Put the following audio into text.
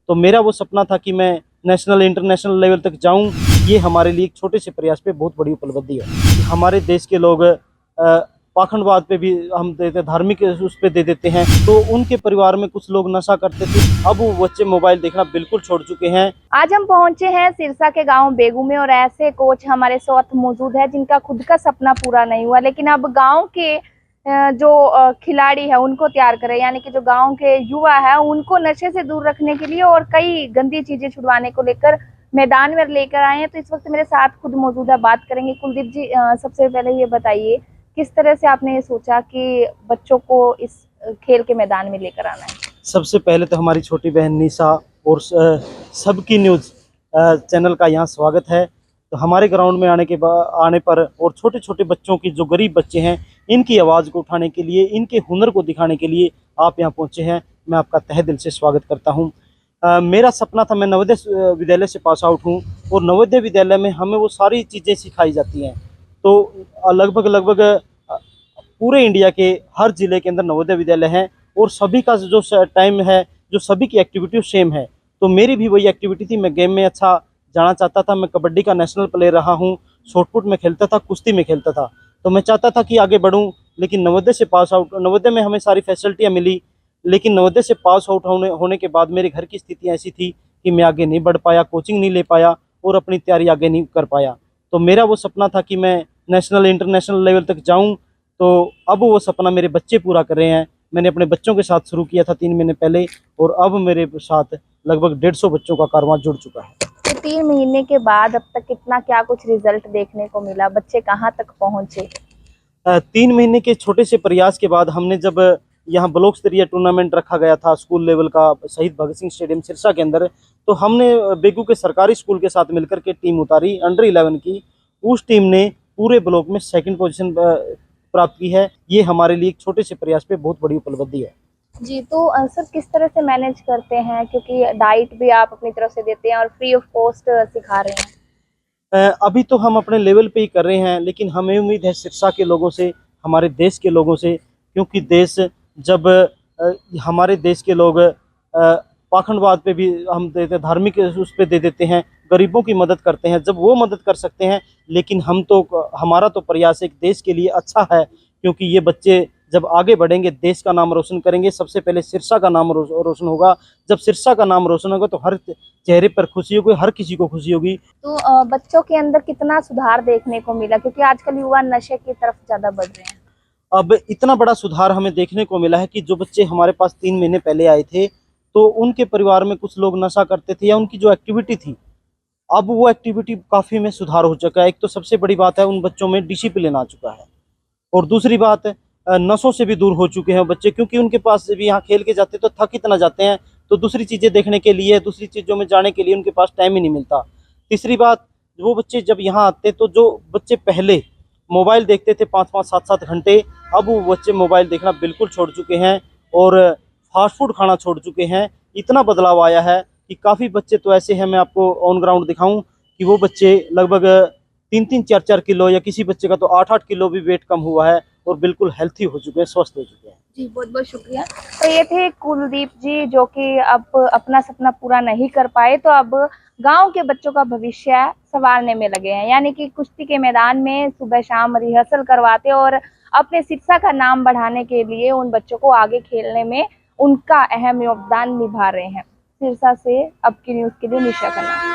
तो मेरा वो सपना था कि मैं नेशनल इंटरनेशनल लेवल तक जाऊं। ये हमारे लिए एक छोटे से प्रयास पे बहुत बड़ी उपलब्धि है। हमारे देश के लोग पाखंडवाद पे भी हम देते, धार्मिक उस पे दे देते हैं। तो उनके परिवार में कुछ लोग नशा करते थे, अब वो बच्चे मोबाइल देखना बिल्कुल छोड़ चुके हैं। आज हम पहुंचे हैं सिरसा के गांव बेगू में और ऐसे कोच हमारे साथ मौजूद है जिनका खुद का सपना पूरा नहीं हुआ, लेकिन अब गांव के जो खिलाड़ी है उनको तैयार करे, यानी कि जो गांव के युवा है उनको नशे से दूर रखने के लिए और कई गंदी चीजें छुड़वाने को लेकर मैदान में लेकर आए हैं। तो इस वक्त मेरे साथ खुद मौजूद है, बात करेंगे। कुलदीप जी, सबसे पहले ये बताइए किस तरह से आपने ये सोचा कि बच्चों को इस खेल के मैदान में लेकर आना है? सबसे पहले तो हमारी छोटी बहन निशा और सबकी न्यूज़ चैनल का यहाँ स्वागत है। तो हमारे ग्राउंड में आने पर और छोटे छोटे बच्चों की, जो गरीब बच्चे हैं, इनकी आवाज़ को उठाने के लिए, इनके हुनर को दिखाने के लिए आप यहाँ पहुँचे हैं। मैं आपका तहे दिल से स्वागत करता हूँ। मेरा सपना था, मैं नवोदय विद्यालय से पास आउट हूँ और नवोदय विद्यालय में हमें वो सारी चीज़ें सिखाई जाती हैं। तो लगभग लगभग पूरे इंडिया के हर जिले के अंदर नवोदय विद्यालय हैं और सभी का जो टाइम है, जो सभी की एक्टिविटी सेम है। तो मेरी भी वही एक्टिविटी थी। मैं गेम में अच्छा जाना चाहता था। मैं कबड्डी का नेशनल प्लेयर रहा हूँ, शॉटपुट में खेलता था, कुश्ती में खेलता था। तो मैं चाहता था कि आगे बढ़ूँ, लेकिन नवोदय से पास आउट, नवोदय में हमें सारी फैसिलिटियाँ मिली, लेकिन नवोदय से पास आउट होने के बाद मेरे घर की स्थिति ऐसी थी कि मैं आगे नहीं बढ़ पाया, कोचिंग नहीं ले पाया और अपनी तैयारी आगे नहीं कर पाया। तो मेरा वो सपना था कि मैं नेशनल इंटरनेशनल लेवल तक जाऊँ। तो अब वो सपना मेरे बच्चे पूरा कर रहे हैं। मैंने अपने बच्चों के साथ शुरू किया था 3 महीने पहले और अब मेरे साथ लगभग 150 बच्चों का कारवां जुड़ चुका है। तो 3 महीने के बाद अब तक कितना क्या कुछ रिजल्ट देखने को मिला? बच्चे कहाँ तक पहुंचे? 3 महीने के छोटे से प्रयास के बाद हमने जब यहाँ ब्लॉक स्तरीय टूर्नामेंट रखा गया था स्कूल लेवल का, शहीद भगत सिंह स्टेडियम सिरसा के अंदर, तो हमने बेगू के सरकारी स्कूल के साथ मिलकर के टीम उतारी अंडर 11 की। उस टीम ने पूरे ब्लॉक में सेकंड पोजीशन प्राप्त की है। ये हमारे लिए एक छोटे से प्रयास पे बहुत बड़ी उपलब्धि है। जी, तो सर किस तरह से मैनेज करते हैं, क्योंकि डाइट भी आप अपनी तरफ से देते हैं और फ्री ऑफ कॉस्ट सिखा रहे हैं? अभी तो हम अपने लेवल पे ही कर रहे हैं, लेकिन हमें उम्मीद है सिरसा के लोगों से, हमारे देश के लोगों से, क्योंकि देश जब हमारे देश के लोग पाखंडवाद पे भी हम देते, धार्मिक उस पे दे देते हैं, गरीबों की मदद करते हैं, जब वो मदद कर सकते हैं। लेकिन हमारा तो प्रयास एक देश के लिए अच्छा है, क्योंकि ये बच्चे जब आगे बढ़ेंगे, देश का नाम रोशन करेंगे। सबसे पहले सिरसा का नाम रोशन होगा। जब सिरसा का नाम रोशन होगा तो हर चेहरे पर खुशी होगी, हर किसी को खुशी होगी। तो बच्चों के अंदर कितना सुधार देखने को मिला, क्योंकि आजकल युवा नशे की तरफ ज्यादा बढ़ रहे हैं? अब इतना बड़ा सुधार हमें देखने को मिला है कि जो बच्चे हमारे पास 3 महीने पहले आए थे, तो उनके परिवार में कुछ लोग नशा करते थे या उनकी जो एक्टिविटी थी, अब वो एक्टिविटी काफ़ी में सुधार हो चुका है। एक तो सबसे बड़ी बात है, उन बच्चों में डिसिप्लिन आ चुका है। और दूसरी बात, नशों से भी दूर हो चुके हैं बच्चे, क्योंकि उनके पास भी यहाँ खेल के जाते तो थक इतना जाते हैं, तो दूसरी चीज़ें देखने के लिए, दूसरी चीज़ों में जाने के लिए उनके पास टाइम ही नहीं मिलता। तीसरी बात, वो बच्चे जब यहाँ आते, तो जो बच्चे पहले मोबाइल देखते थे 5-5 7-7 घंटे, अब वो बच्चे मोबाइल देखना बिल्कुल छोड़ चुके हैं और फास्ट फूड खाना छोड़ चुके हैं। इतना बदलाव आया है कि काफ़ी बच्चे तो ऐसे हैं, मैं आपको ऑन ग्राउंड दिखाऊं कि वो बच्चे लगभग 3-3 4-4 किलो, या किसी बच्चे का तो 8-8 किलो भी वेट कम हुआ है और बिल्कुल हेल्थी हो चुके हैं, स्वस्थ हो चुके हैं। जी, बहुत बहुत शुक्रिया। तो ये थे कुलदीप जी, जो कि अब अपना सपना पूरा नहीं कर पाए, तो अब गांव के बच्चों का भविष्य संवारने में लगे हैं, यानी कि कुश्ती के मैदान में सुबह शाम रिहर्सल करवाते और अपने शिक्षा का नाम बढ़ाने के लिए उन बच्चों को आगे खेलने में उनका अहम योगदान निभा रहे हैं। सिरसा से अब की न्यूज के लिए निशा खन्ना।